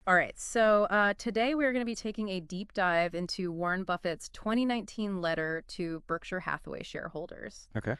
All right, so today we're going to be taking a deep dive into Warren Buffett's 2019 letter to Berkshire Hathaway shareholders. Okay.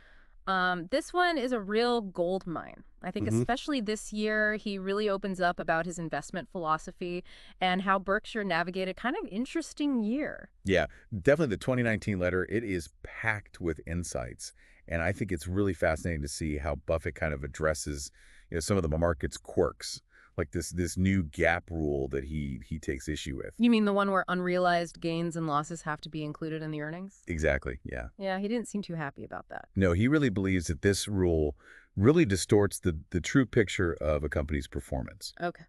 This one is a real gold mine. I think hmm especially this year, he really opens up about his investment philosophy and how Berkshire navigated kind of interesting year. Yeah, definitely the 2019 letter, it is packed with insights. And I think it's really fascinating to see how Buffett kind of addresses, some of the market's quirks, like this new gap rule that he takes issue with. You mean the one where unrealized gains and losses have to be included in the earnings? Exactly. Yeah. Yeah, he didn't seem too happy about that. No, he really believes that this rule really distorts the true picture of a company's performance. Okay.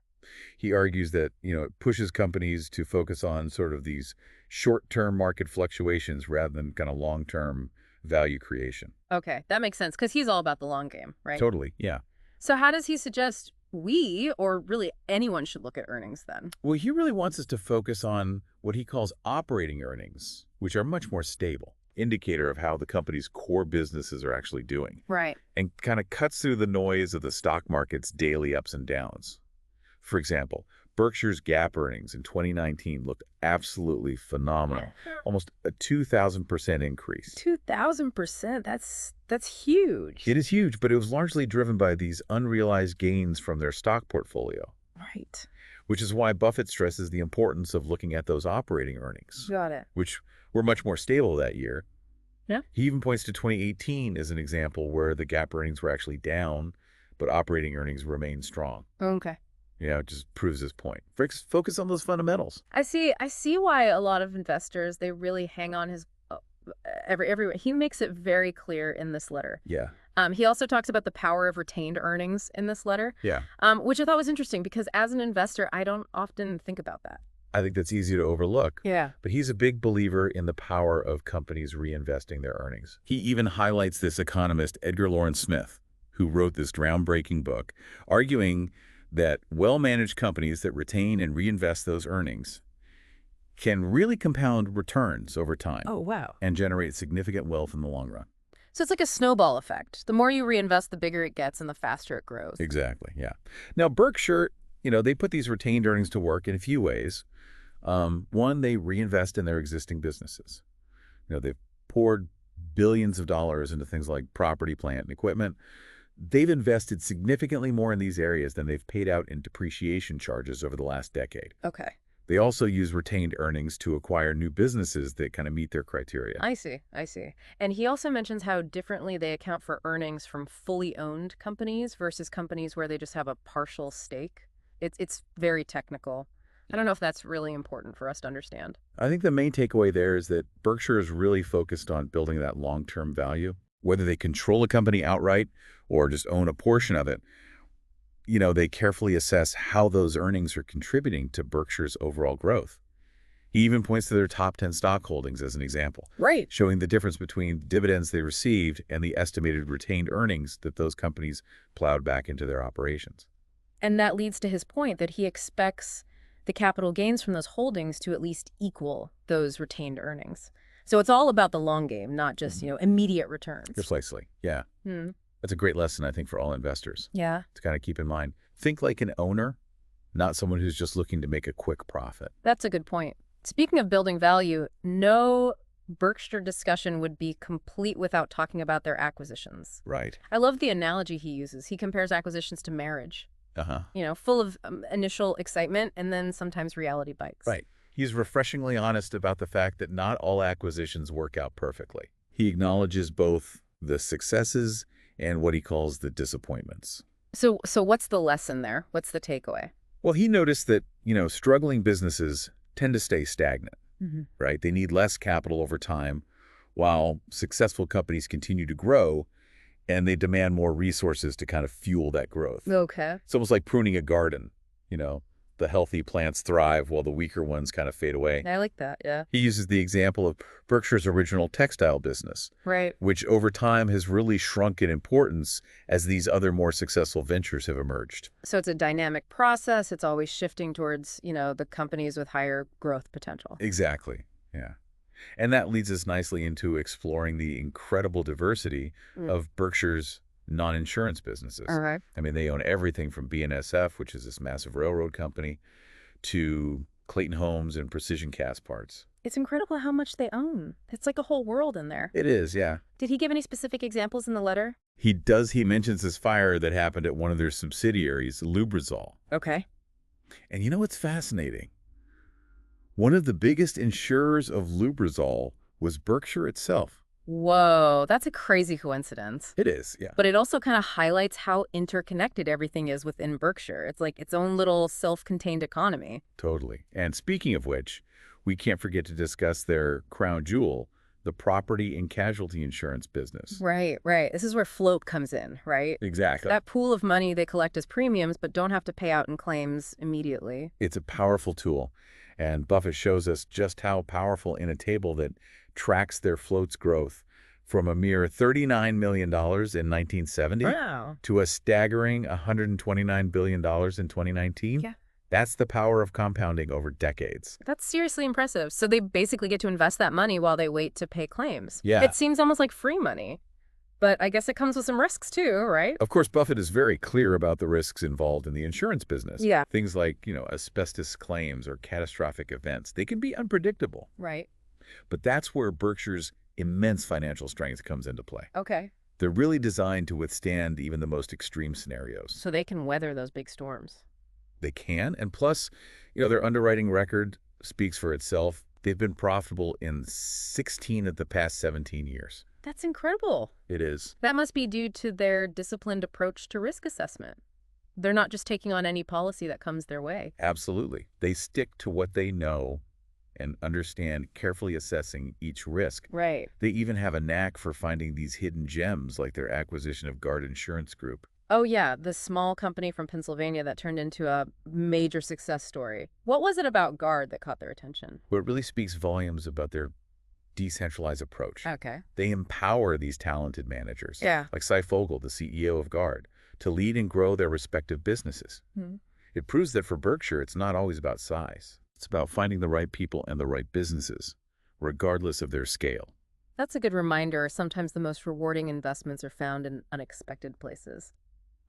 He argues that, it pushes companies to focus on sort of these short-term market fluctuations rather than kind of long-term value creation. Okay, that makes sense because he's all about the long game, right? Totally, yeah. So how does he suggest we, or really anyone, should look at earnings then? Well, he really wants us to focus on what he calls operating earnings, which are much more stable, indicator of how the company's core businesses are actually doing, Right. and kind of cuts through the noise of the stock market's daily ups and downs. For example, Berkshire's GAAP earnings in 2019 looked absolutely phenomenal, almost a 2,000% increase. 2,000%. That's huge. It is huge, but it was largely driven by these unrealized gains from their stock portfolio, Right. which is why Buffett stresses the importance of looking at those operating earnings, Got it. which were much more stable that year. Yeah. He even points to 2018 as an example where the GAAP earnings were actually down, but operating earnings remained strong. Okay. It just proves his point. Focus on those fundamentals. I see why a lot of investors, they really hang on his every he makes it very clear in this letter. Yeah. He also talks about the power of retained earnings in this letter, Yeah. which I thought was interesting because as an investor, I don't often think about that. I think that's easy to overlook. Yeah. But he's a big believer in the power of companies reinvesting their earnings. He even highlights this economist, Edgar Lawrence Smith, who wrote this groundbreaking book, arguing that well-managed companies that retain and reinvest those earnings can really compound returns over time Oh, wow. and generate significant wealth in the long run. So it's like a snowball effect. The more you reinvest, the bigger it gets and the faster it grows. Exactly, yeah. Now, Berkshire, they put these retained earnings to work in a few ways. One, they reinvest in their existing businesses. They've poured billions of dollars into things like property, plant, and equipment. They've invested significantly more in these areas than they've paid out in depreciation charges over the last decade. Okay. They also use retained earnings to acquire new businesses that kind of meet their criteria. I see. I see. And he also mentions how differently they account for earnings from fully owned companies versus companies where they just have a partial stake. It's very technical. I don't know if that's really important for us to understand. I think the main takeaway there is that Berkshire is really focused on building that long-term value. Whether they control a company outright or just own a portion of it, they carefully assess how those earnings are contributing to Berkshire's overall growth. He even points to their top 10 stock holdings as an example, Right. showing the difference between dividends they received and the estimated retained earnings that those companies plowed back into their operations. And that leads to his point that he expects the capital gains from those holdings to at least equal those retained earnings. So it's all about the long game, not just, immediate returns. Precisely. Yeah. Hmm. That's a great lesson, I think, for all investors Yeah, to kind of keep in mind. Think like an owner, not someone who's just looking to make a quick profit. that's a good point. Speaking of building value, no Berkshire discussion would be complete without talking about their acquisitions. Right. I love the analogy he uses. He compares acquisitions to marriage, Uh-huh. full of initial excitement and then sometimes reality bites. Right. He's refreshingly honest about the fact that not all acquisitions work out perfectly. He acknowledges both the successes and what he calls the disappointments. So what's the lesson there? What's the takeaway? Well, he noticed that, struggling businesses tend to stay stagnant, right? They need less capital over time, while successful companies continue to grow, and they demand more resources to kind of fuel that growth. Okay. It's almost like pruning a garden, the healthy plants thrive while the weaker ones kind of fade away. I like that, yeah. He uses the example of Berkshire's original textile business, Right. which over time has really shrunk in importance as these other more successful ventures have emerged. So it's a dynamic process. It's always shifting towards, the companies with higher growth potential. Exactly, yeah. And that leads us nicely into exploring the incredible diversity of Berkshire's non-insurance businesses. All right. I mean, they own everything from BNSF, which is this massive railroad company, to Clayton Homes and Precision Cast Parts. It's incredible how much they own. It's like a whole world in there. It is, yeah. Did he give any specific examples in the letter? He does. He mentions this fire that happened at one of their subsidiaries, Lubrizol. Okay. And you know what's fascinating? One of the biggest insurers of Lubrizol was Berkshire itself. Whoa, that's a crazy coincidence. It is, yeah. But it also kind of highlights how interconnected everything is within Berkshire. It's like its own little self-contained economy. Totally. And speaking of which, we can't forget to discuss their crown jewel, the property and casualty insurance business. Right, right. This is where float comes in, right? Exactly. That pool of money they collect as premiums but don't have to pay out in claims immediately. It's a powerful tool. And Buffett shows us just how powerful in a table that tracks their float's growth from a mere $39 million in 1970 Wow. to a staggering $129 billion in 2019. Yeah. That's the power of compounding over decades. That's seriously impressive. So they basically get to invest that money while they wait to pay claims. Yeah. It seems almost like free money. But I guess it comes with some risks too, right? Of course, Buffett is very clear about the risks involved in the insurance business. Yeah. Things like, asbestos claims or catastrophic events. They can be unpredictable. Right. But that's where Berkshire's immense financial strength comes into play. Okay. They're really designed to withstand even the most extreme scenarios. So they can weather those big storms. They can. And plus, their underwriting record speaks for itself. They've been profitable in 16 of the past 17 years. That's incredible. It is. That must be due to their disciplined approach to risk assessment. They're not just taking on any policy that comes their way. Absolutely. They stick to what they know and understand, carefully assessing each risk. Right. They even have a knack for finding these hidden gems like their acquisition of Guard Insurance Group. Oh, yeah, the small company from Pennsylvania that turned into a major success story. What was it about Guard that caught their attention? Well, it really speaks volumes about their decentralized approach. Okay. They empower these talented managers, Yeah. like Cy Fogel, the CEO of Guard, to lead and grow their respective businesses. It proves that for Berkshire, it's not always about size. It's about finding the right people and the right businesses, regardless of their scale. That's a good reminder. Sometimes the most rewarding investments are found in unexpected places.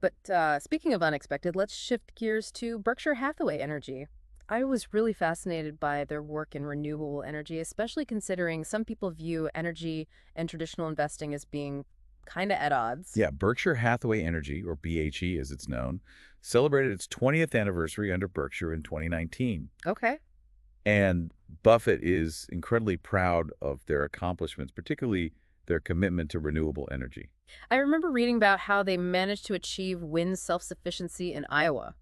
But speaking of unexpected, let's shift gears to Berkshire Hathaway Energy. I was really fascinated by their work in renewable energy, especially considering some people view energy and traditional investing as being kind of at odds. Yeah, Berkshire Hathaway Energy, or BHE as it's known, celebrated its 20th anniversary under Berkshire in 2019. Okay. And Buffett is incredibly proud of their accomplishments, particularly their commitment to renewable energy. I remember reading about how they managed to achieve wind self-sufficiency in Iowa.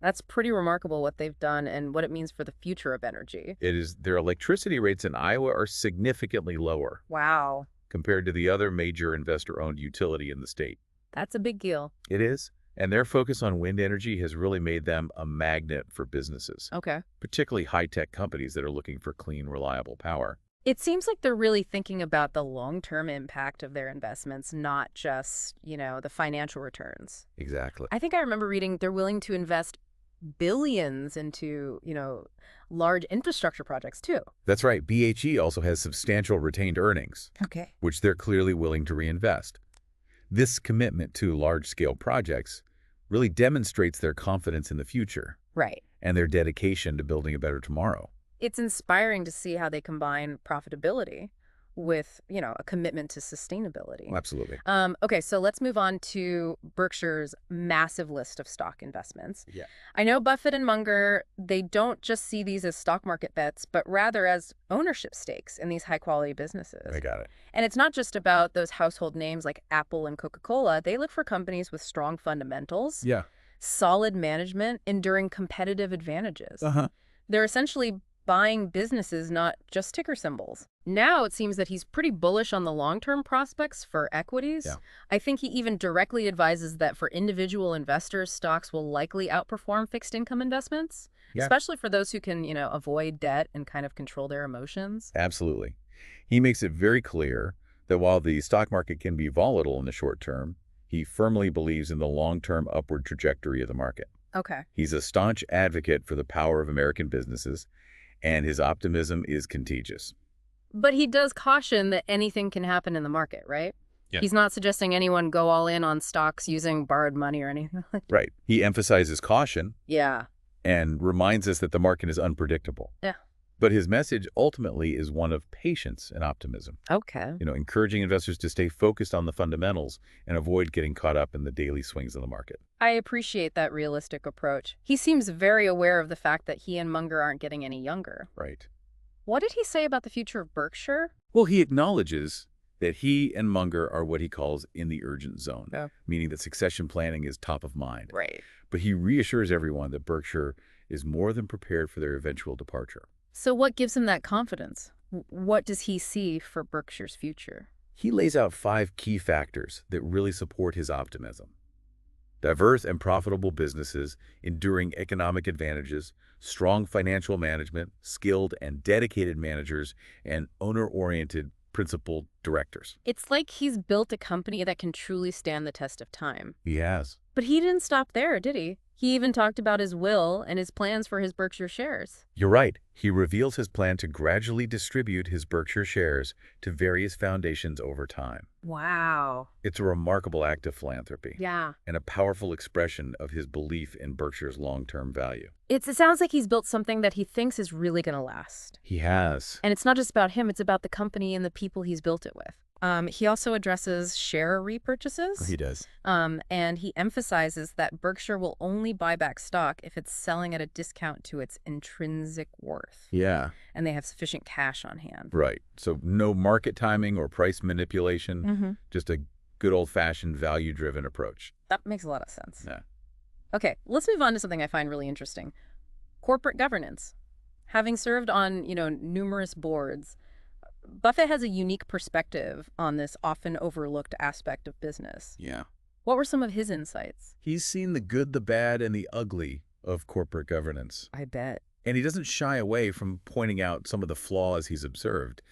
That's pretty remarkable what they've done and what it means for the future of energy. It is their electricity rates in Iowa are significantly lower Wow. compared to the other major investor-owned utility in the state. That's a big deal. It is. And their focus on wind energy has really made them a magnet for businesses, Okay. particularly high-tech companies that are looking for clean, reliable power. It seems like they're really thinking about the long-term impact of their investments, not just, the financial returns. Exactly. I think I remember reading they're willing to invest billions into, large infrastructure projects too. That's right. BHE also has substantial retained earnings, Okay. which they're clearly willing to reinvest. This commitment to large-scale projects really demonstrates their confidence in the future Right. and their dedication to building a better tomorrow. It's inspiring to see how they combine profitability with, a commitment to sustainability. Absolutely. Okay, so let's move on to Berkshire's massive list of stock investments. Yeah. I know Buffett and Munger, they don't just see these as stock market bets, but rather as ownership stakes in these high-quality businesses. I got it. And it's not just about those household names like Apple and Coca-Cola. They look for companies with strong fundamentals, Yeah. solid management, enduring competitive advantages. Uh-huh. They're essentially buying businesses, not just ticker symbols. Now it seems that he's pretty bullish on the long-term prospects for equities. Yeah. I think he even directly advises that for individual investors, stocks will likely outperform fixed income investments, Yeah. especially for those who can, avoid debt and kind of control their emotions. Absolutely. He makes it very clear that while the stock market can be volatile in the short term, he firmly believes in the long-term upward trajectory of the market. Okay. He's a staunch advocate for the power of American businesses, and his optimism is contagious. But he does caution that anything can happen in the market, right? Yeah. He's not suggesting anyone go all in on stocks using borrowed money or anything like that. Right. He emphasizes caution, Yeah. and reminds us that the market is unpredictable. Yeah. But his message ultimately is one of patience and optimism, Okay. encouraging investors to stay focused on the fundamentals and avoid getting caught up in the daily swings of the market. I appreciate that realistic approach. He seems very aware of the fact that he and Munger aren't getting any younger. Right. What did he say about the future of Berkshire? Well, he acknowledges that he and Munger are what he calls in the urgent zone, Yeah. meaning that succession planning is top of mind. Right. But he reassures everyone that Berkshire is more than prepared for their eventual departure. So what gives him that confidence? What does he see for Berkshire's future? He lays out 5 key factors that really support his optimism. Diverse and profitable businesses, enduring economic advantages, strong financial management, skilled and dedicated managers, and owner-oriented principal directors. It's like he's built a company that can truly stand the test of time. He has. But he didn't stop there, did he? He even talked about his will and his plans for his Berkshire shares. You're right. He reveals his plan to gradually distribute his Berkshire shares to various foundations over time. Wow. It's a remarkable act of philanthropy. Yeah. And a powerful expression of his belief in Berkshire's long-term value. It sounds like he's built something that he thinks is really going to last. He has. And it's not just about him, it's about the company and the people he's built it with. He also addresses share repurchases. He does. And he emphasizes that Berkshire will only buy back stock if it's selling at a discount to its intrinsic worth. Yeah. And they have sufficient cash on hand. Right. So no market timing or price manipulation, just a good old-fashioned value-driven approach. That makes a lot of sense. Yeah. Okay, let's move on to something I find really interesting. Corporate governance. Having served on, numerous boards, Buffett has a unique perspective on this often overlooked aspect of business. Yeah. What were some of his insights? He's seen the good, the bad, and the ugly of corporate governance. I bet. And he doesn't shy away from pointing out some of the flaws he's observed,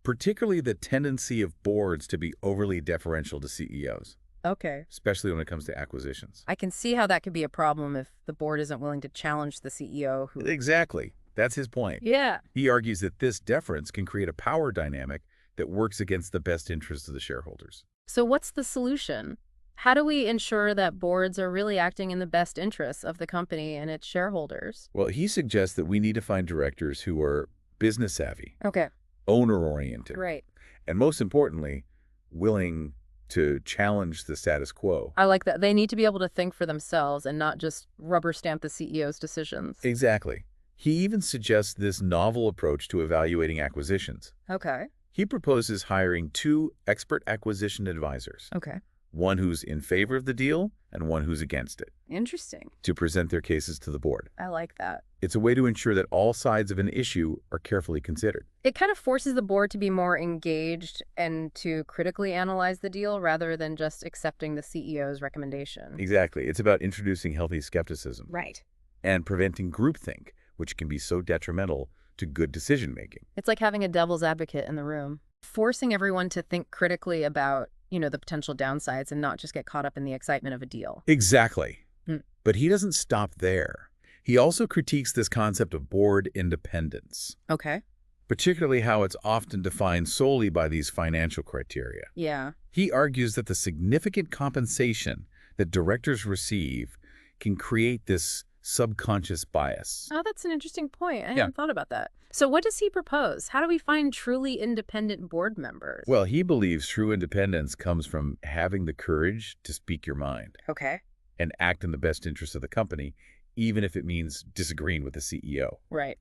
particularly the tendency of boards to be overly deferential to CEOs, Okay. especially when it comes to acquisitions. I can see how that could be a problem if the board isn't willing to challenge the CEO who... Exactly. That's his point. Yeah. He argues that this deference can create a power dynamic that works against the best interests of the shareholders. So what's the solution? How do we ensure that boards are really acting in the best interests of the company and its shareholders? Well, he suggests that we need to find directors who are business savvy, Okay. owner-oriented, Great. and most importantly, willing to challenge the status quo. I like that. They need to be able to think for themselves and not just rubber stamp the CEO's decisions. Exactly. He even suggests this novel approach to evaluating acquisitions. Okay. He proposes hiring 2 expert acquisition advisors, Okay. one who's in favor of the deal and one who's against it, Interesting. to present their cases to the board. I like that. It's a way to ensure that all sides of an issue are carefully considered. It kind of forces the board to be more engaged and to critically analyze the deal rather than just accepting the CEO's recommendation. Exactly. It's about introducing healthy skepticism Right. and preventing groupthink, which can be so detrimental to good decision-making. It's like having a devil's advocate in the room, forcing everyone to think critically about, the potential downsides and not just get caught up in the excitement of a deal. Exactly. Mm. But he doesn't stop there. He also critiques this concept of board independence, Okay. particularly how it's often defined solely by these financial criteria. Yeah. He argues that the significant compensation that directors receive can create this subconscious bias. Oh, that's an interesting point. I Yeah. hadn't thought about that. So what does he propose? How do we find truly independent board members? Well, he believes true independence comes from having the courage to speak your mind Okay. and act in the best interest of the company, even if it means disagreeing with the CEO. Right.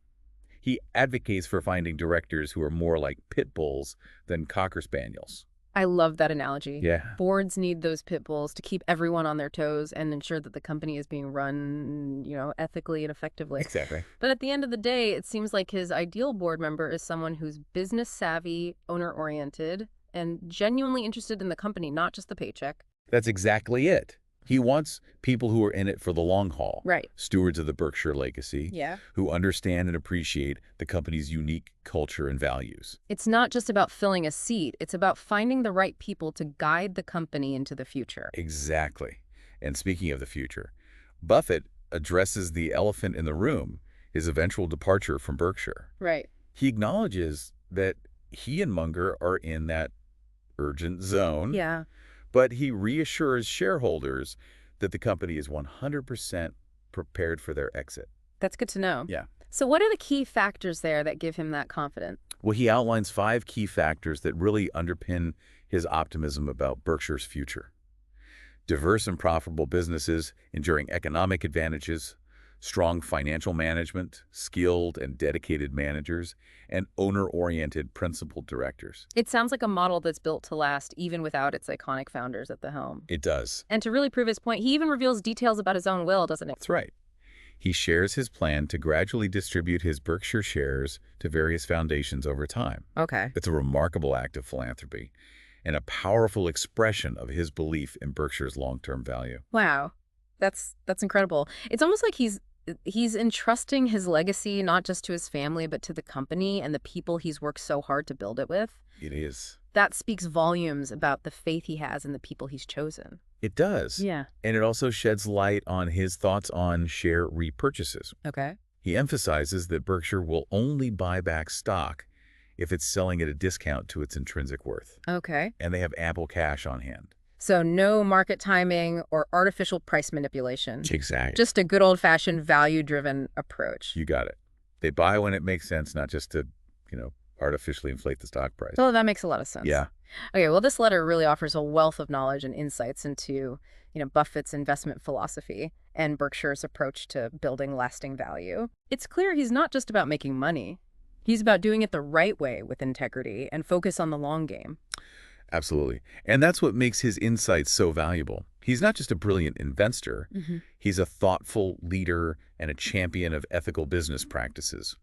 He advocates for finding directors who are more like pit bulls than cocker spaniels. I love that analogy. Yeah. Boards need those pit bulls to keep everyone on their toes and ensure that the company is being run, ethically and effectively. Exactly. But at the end of the day, it seems like his ideal board member is someone who's business savvy, owner-oriented, and genuinely interested in the company, not just the paycheck. That's exactly it. He wants people who are in it for the long haul. Right. Stewards of the Berkshire legacy. Yeah. Who understand and appreciate the company's unique culture and values. It's not just about filling a seat. It's about finding the right people to guide the company into the future. Exactly. And speaking of the future, Buffett addresses the elephant in the room, his eventual departure from Berkshire. Right. He acknowledges that he and Munger are in that urgent zone. Yeah. But he reassures shareholders that the company is 100% prepared for their exit. That's good to know. Yeah. So what are the key factors there that give him that confidence? Well, he outlines 5 key factors that really underpin his optimism about Berkshire's future. Diverse and profitable businesses, enduring economic advantages, strong financial management, skilled and dedicated managers, and owner-oriented principal directors. It sounds like a model that's built to last even without its iconic founders at the helm. It does. And to really prove his point, he even reveals details about his own will, doesn't it? That's right. He shares his plan to gradually distribute his Berkshire shares to various foundations over time. Okay. It's a remarkable act of philanthropy and a powerful expression of his belief in Berkshire's long-term value. Wow. That's incredible. It's almost like he's entrusting his legacy not just to his family, but to the company and the people he's worked so hard to build it with. It is. That speaks volumes about the faith he has in the people he's chosen. It does. Yeah. And it also sheds light on his thoughts on share repurchases. Okay. He emphasizes that Berkshire will only buy back stock if it's selling at a discount to its intrinsic worth. Okay. And they have ample cash on hand. So no market timing or artificial price manipulation. Exactly. Just a good old-fashioned value-driven approach. You got it. They buy when it makes sense, not just to, artificially inflate the stock price. Well, that makes a lot of sense. Yeah. Okay, well, this letter really offers a wealth of knowledge and insights into, Buffett's investment philosophy and Berkshire's approach to building lasting value. It's clear he's not just about making money. He's about doing it the right way with integrity and focus on the long game. Absolutely. And that's what makes his insights so valuable. He's not just a brilliant investor. He's a thoughtful leader and a champion of ethical business practices.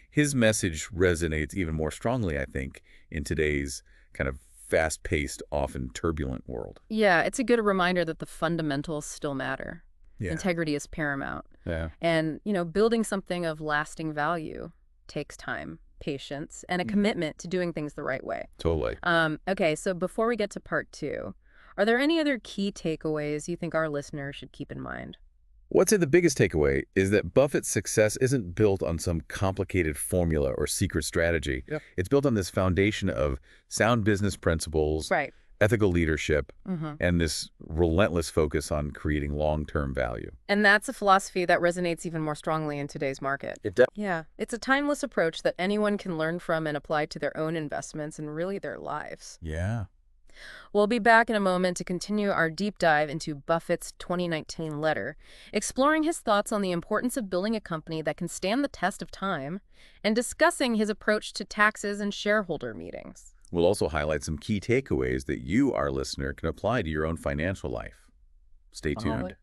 His message resonates even more strongly, I think, in today's kind of fast-paced, often turbulent world. Yeah, it's a good reminder that the fundamentals still matter. Yeah. Integrity is paramount. Yeah. And, building something of lasting value takes time, patience, and a commitment to doing things the right way. Totally. Okay, so before we get to part 2, are there any other key takeaways you think our listeners should keep in mind? What's the biggest takeaway is that Buffett's success isn't built on some complicated formula or secret strategy. Yep. It's built on this foundation of sound business principles, Right. ethical leadership, and this relentless focus on creating long-term value. And that's a philosophy that resonates even more strongly in today's market. It does. Yeah, it's a timeless approach that anyone can learn from and apply to their own investments and really their lives. Yeah. We'll be back in a moment to continue our deep dive into Buffett's 2019 letter, exploring his thoughts on the importance of building a company that can stand the test of time, and discussing his approach to taxes and shareholder meetings. We'll also highlight some key takeaways that you, our listener, can apply to your own financial life. Stay tuned.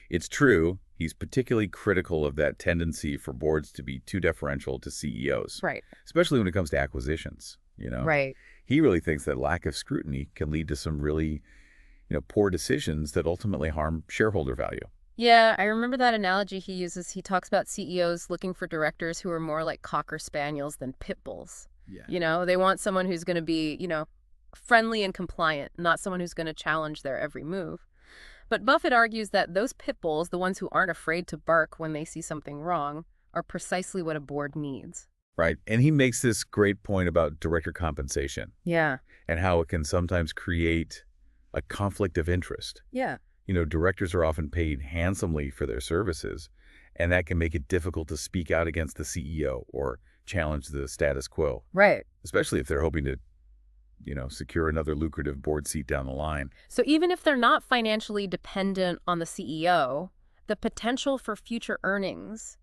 It's true, he's particularly critical of that tendency for boards to be too deferential to CEOs. Right. Especially when it comes to acquisitions, Right. He really thinks that lack of scrutiny can lead to some really, poor decisions that ultimately harm shareholder value. Yeah, I remember that analogy he uses. He talks about CEOs looking for directors who are more like Cocker Spaniels than pit bulls. Yeah. They want someone who's going to be, friendly and compliant, not someone who's going to challenge their every move. But Buffett argues that those pit bulls, the ones who aren't afraid to bark when they see something wrong, are precisely what a board needs. Right. And he makes this great point about director compensation. Yeah. And how it can sometimes create a conflict of interest. Yeah. Directors are often paid handsomely for their services, and that can make it difficult to speak out against the CEO or challenge the status quo. Right. Especially if they're hoping to, secure another lucrative board seat down the line. So even if they're not financially dependent on the CEO, the potential for future earnings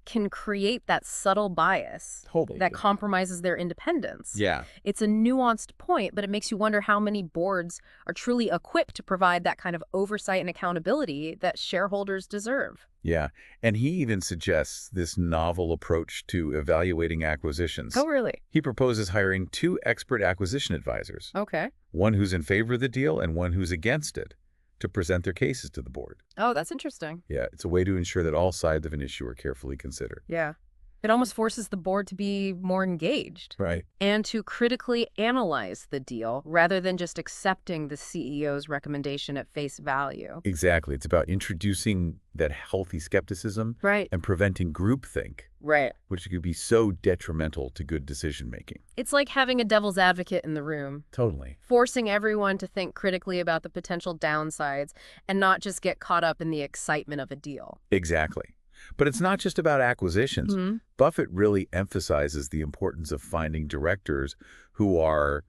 can create that subtle bias that compromises their independence. Yeah. It's a nuanced point, but it makes you wonder how many boards are truly equipped to provide that kind of oversight and accountability that shareholders deserve. Yeah. And he even suggests this novel approach to evaluating acquisitions. Oh, really? He proposes hiring 2 expert acquisition advisors, Okay. one who's in favor of the deal and one who's against it, to present their cases to the board. Oh, that's interesting. Yeah, it's a way to ensure that all sides of an issue are carefully considered. Yeah. It almost forces the board to be more engaged. Right. And to critically analyze the deal rather than just accepting the CEO's recommendation at face value. Exactly. It's about introducing that healthy skepticism Right. and preventing groupthink, Right. which could be so detrimental to good decision-making. It's like having a devil's advocate in the room, Totally. forcing everyone to think critically about the potential downsides and not just get caught up in the excitement of a deal. Exactly. But it's not just about acquisitions. Hmm. Buffett really emphasizes the importance of finding directors who are,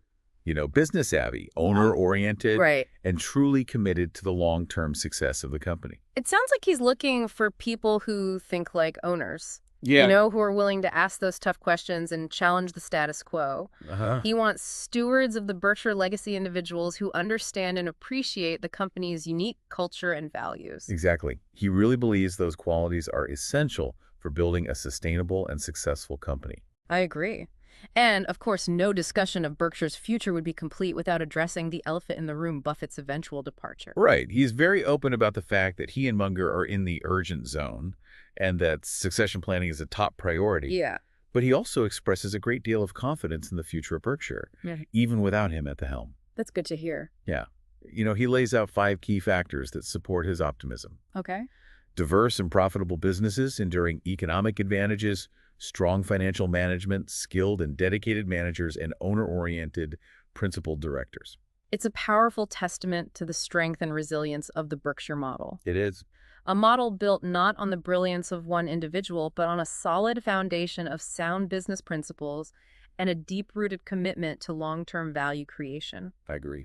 business savvy, owner-oriented, Right. and truly committed to the long-term success of the company. It sounds like he's looking for people who think like owners, Yeah. who are willing to ask those tough questions and challenge the status quo. Uh-huh. He wants stewards of the Berkshire legacy individuals who understand and appreciate the company's unique culture and values. Exactly. He really believes those qualities are essential for building a sustainable and successful company. I agree. And, of course, no discussion of Berkshire's future would be complete without addressing the elephant in the room, Buffett's eventual departure. Right. He's very open about the fact that he and Munger are in the urgent zone and that succession planning is a top priority. Yeah. But he also expresses a great deal of confidence in the future of Berkshire, Yeah. even without him at the helm. That's good to hear. Yeah. He lays out 5 key factors that support his optimism. Okay. Diverse and profitable businesses, enduring economic advantages, strong financial management, skilled and dedicated managers, and owner-oriented principled directors. It's a powerful testament to the strength and resilience of the Berkshire model. It is. A model built not on the brilliance of one individual, but on a solid foundation of sound business principles and a deep-rooted commitment to long-term value creation. I agree.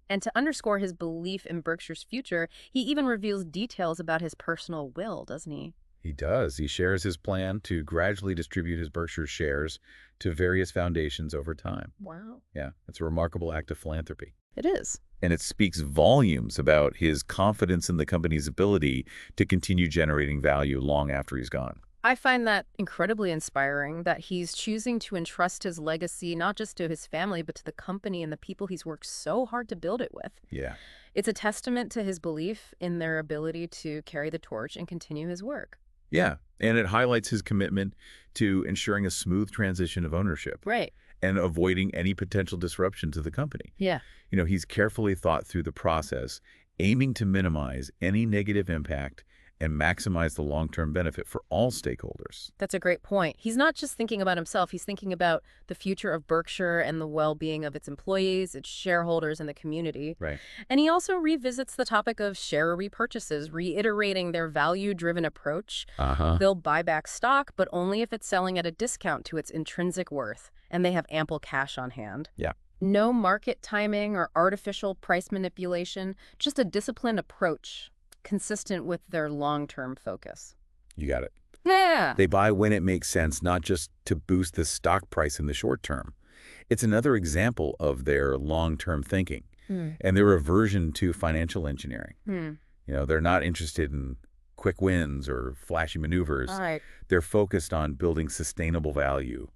And to underscore his belief in Berkshire's future, he even reveals details about his personal will, doesn't he? He does. He shares his plan to gradually distribute his Berkshire shares to various foundations over time. Wow. Yeah, it's a remarkable act of philanthropy. It is. And it speaks volumes about his confidence in the company's ability to continue generating value long after he's gone. I find that incredibly inspiring that he's choosing to entrust his legacy not just to his family, but to the company and the people he's worked so hard to build it with. Yeah. It's a testament to his belief in their ability to carry the torch and continue his work. Yeah, and it highlights his commitment to ensuring a smooth transition of ownership Right. and avoiding any potential disruption to the company. Yeah. He's carefully thought through the process, aiming to minimize any negative impact and maximize the long-term benefit for all stakeholders. That's a great point. He's not just thinking about himself. He's thinking about the future of Berkshire and the well-being of its employees, its shareholders, and the community. Right. And he also revisits the topic of share repurchases, reiterating their value-driven approach. Uh-huh. They'll buy back stock, but only if it's selling at a discount to its intrinsic worth, and they have ample cash on hand. Yeah. No market timing or artificial price manipulation, just a disciplined approach consistent with their long-term focus. You got it. Yeah. They buy when it makes sense, not just to boost the stock price in the short term. It's another example of their long-term thinking and their aversion to financial engineering. They're not interested in quick wins or flashy maneuvers. All right. They're focused on building sustainable value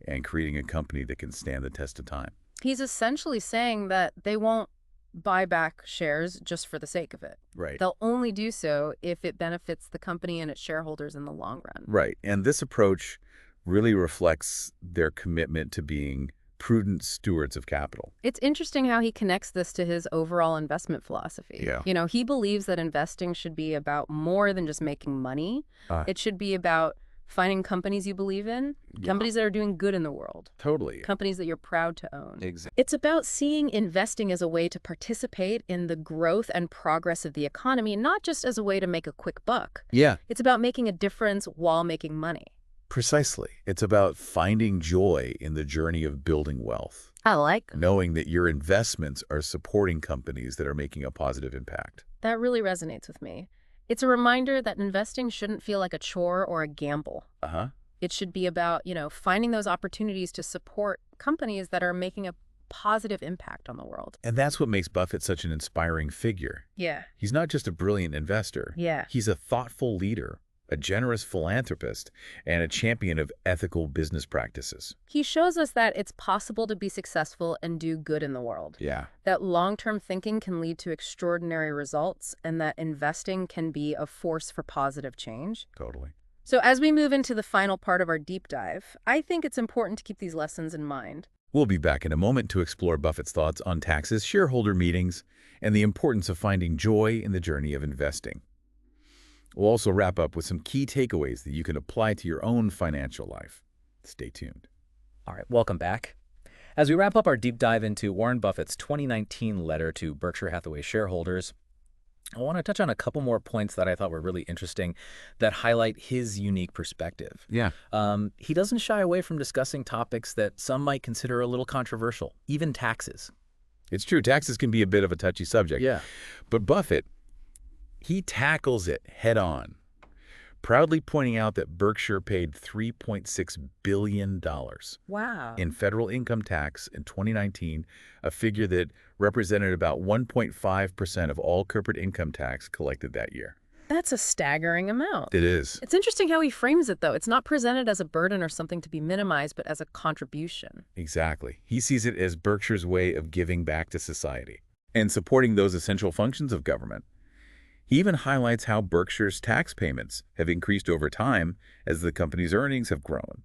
and creating a company that can stand the test of time. He's essentially saying that they won't buy back shares just for the sake of it. Right. They'll only do so if it benefits the company and its shareholders in the long run. Right. And this approach really reflects their commitment to being prudent stewards of capital. It's interesting how he connects this to his overall investment philosophy. Yeah. He believes that investing should be about more than just making money. It should be about finding companies you believe in, companies that are doing good in the world, Totally. companies that you're proud to own. Exactly. It's about seeing investing as a way to participate in the growth and progress of the economy, not just as a way to make a quick buck. Yeah, It's about making a difference while making money. precisely. It's about finding joy in the journey of building wealth, I like knowing that your investments are supporting companies that are making a positive impact. that. Really resonates with me. It's a reminder that investing shouldn't feel like a chore or a gamble. Uh-huh. It should be about, finding those opportunities to support companies that are making a positive impact on the world. And that's what makes Buffett such an inspiring figure. Yeah. He's not just a brilliant investor. Yeah. He's a thoughtful leader, a generous philanthropist, and a champion of ethical business practices. He shows us that it's possible to be successful and do good in the world. Yeah. That long-term thinking can lead to extraordinary results and that investing can be a force for positive change. Totally. So as we move into the final part of our deep dive, I think it's important to keep these lessons in mind. We'll be back in a moment to explore Buffett's thoughts on taxes, shareholder meetings, and the importance of finding joy in the journey of investing. We'll also wrap up with some key takeaways that you can apply to your own financial life. Stay tuned. All right, welcome back. As we wrap up our deep dive into Warren Buffett's 2019 letter to Berkshire Hathaway shareholders, I want to touch on a couple more points that I thought were really interesting that highlight his unique perspective. Yeah, He doesn't shy away from discussing topics that some might consider a little controversial, even taxes. it's true. Taxes can be a bit of a touchy subject. Yeah. But Buffett, he tackles it head on, proudly pointing out that Berkshire paid $3.6 billion Wow. in federal income tax in 2019, a figure that represented about 1.5% of all corporate income tax collected that year. That's a staggering amount. It is. It's interesting how he frames it, though. It's not presented as a burden or something to be minimized, but as a contribution. Exactly. He sees it as Berkshire's way of giving back to society and supporting those essential functions of government. He even highlights how Berkshire's tax payments have increased over time as the company's earnings have grown,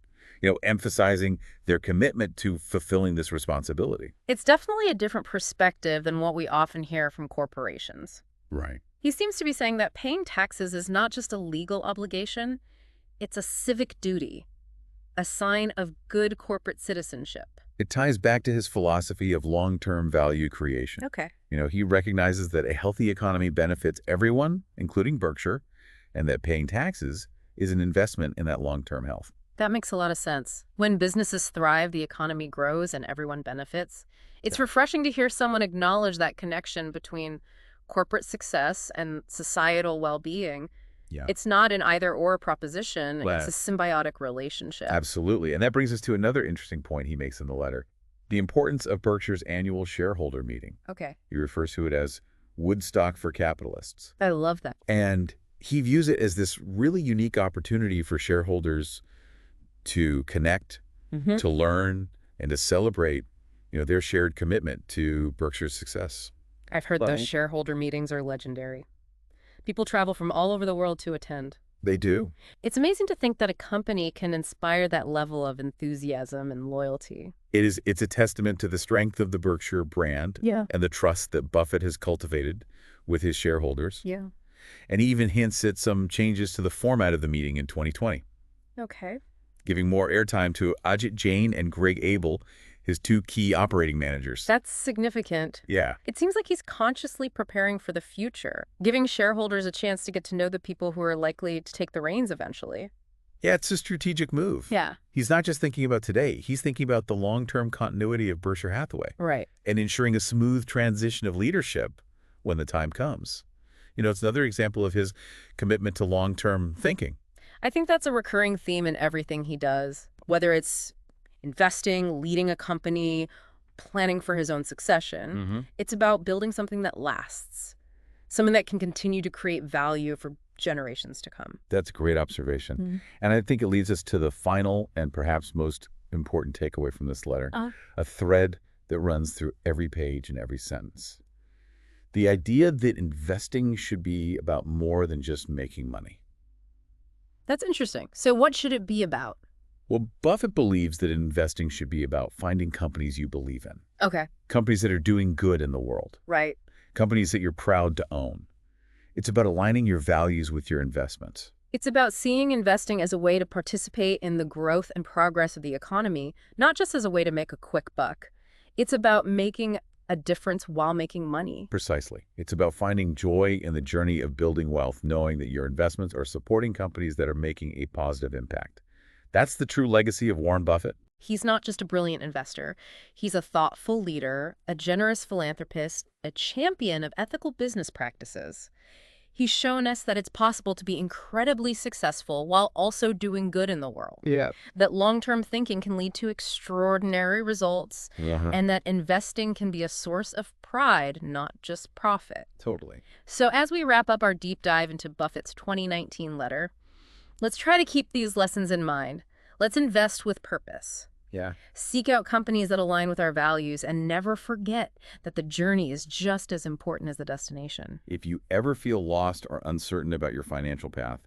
emphasizing their commitment to fulfilling this responsibility. It's definitely a different perspective than what we often hear from corporations. Right. He seems to be saying that paying taxes is not just a legal obligation, it's a civic duty, a sign of good corporate citizenship. It ties back to his philosophy of long-term value creation. Okay. He recognizes that a healthy economy benefits everyone, including Berkshire, and that paying taxes is an investment in that long-term health. That makes a lot of sense. When businesses thrive, the economy grows and everyone benefits. It's refreshing to hear someone acknowledge that connection between corporate success and societal well-being. Yeah. It's not an either-or proposition. Well, it's a symbiotic relationship. Absolutely. And that brings us to another interesting point he makes in the letter, the importance of Berkshire's annual shareholder meeting. Okay. He refers to it as Woodstock for capitalists. I love that. And he views it as this really unique opportunity for shareholders to connect, to learn, and to celebrate, their shared commitment to Berkshire's success. I've heard those shareholder meetings are legendary. People travel from all over the world to attend. They do. It's amazing to think that a company can inspire that level of enthusiasm and loyalty. It's a testament to the strength of the Berkshire brand and the trust that Buffett has cultivated with his shareholders. Yeah. And he even hints at some changes to the format of the meeting in 2020, Okay. giving more airtime to Ajit Jain and Greg Abel, his two key operating managers. That's significant. Yeah. It seems like he's consciously preparing for the future, giving shareholders a chance to get to know the people who are likely to take the reins eventually. Yeah, it's a strategic move. Yeah. He's not just thinking about today. He's thinking about the long-term continuity of Berkshire Hathaway Right. and ensuring a smooth transition of leadership when the time comes. It's another example of his commitment to long-term thinking. I think that's a recurring theme in everything he does, whether it's investing, leading a company, planning for his own succession. It's about building something that lasts, something that can continue to create value for generations to come. That's a great observation. And I think it leads us to the final and perhaps most important takeaway from this letter, a thread that runs through every page and every sentence. The idea that investing should be about more than just making money. That's interesting. So what should it be about? Well, Buffett believes that investing should be about finding companies you believe in, Okay. companies that are doing good in the world, Right. companies that you're proud to own. It's about aligning your values with your investments. It's about seeing investing as a way to participate in the growth and progress of the economy, not just as a way to make a quick buck. It's about making a difference while making money. Precisely. It's about finding joy in the journey of building wealth, knowing that your investments are supporting companies that are making a positive impact. That's the true legacy of Warren Buffett. He's not just a brilliant investor. He's a thoughtful leader, a generous philanthropist, a champion of ethical business practices. He's shown us that it's possible to be incredibly successful while also doing good in the world. Yeah. That long-term thinking can lead to extraordinary results, and that investing can be a source of pride, not just profit. Totally. So as we wrap up our deep dive into Buffett's 2019 letter, let's try to keep these lessons in mind. Let's invest with purpose. Yeah. Seek out companies that align with our values, and never forget that the journey is just as important as the destination. If you ever feel lost or uncertain about your financial path,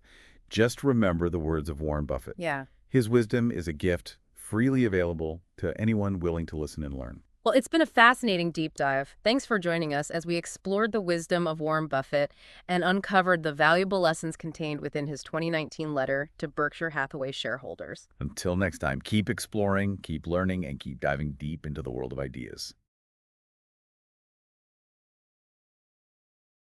just remember the words of Warren Buffett. Yeah. His wisdom is a gift freely available to anyone willing to listen and learn. Well, it's been a fascinating deep dive. Thanks for joining us as we explored the wisdom of Warren Buffett and uncovered the valuable lessons contained within his 2019 letter to Berkshire Hathaway shareholders. Until next time, keep exploring, keep learning, and keep diving deep into the world of ideas.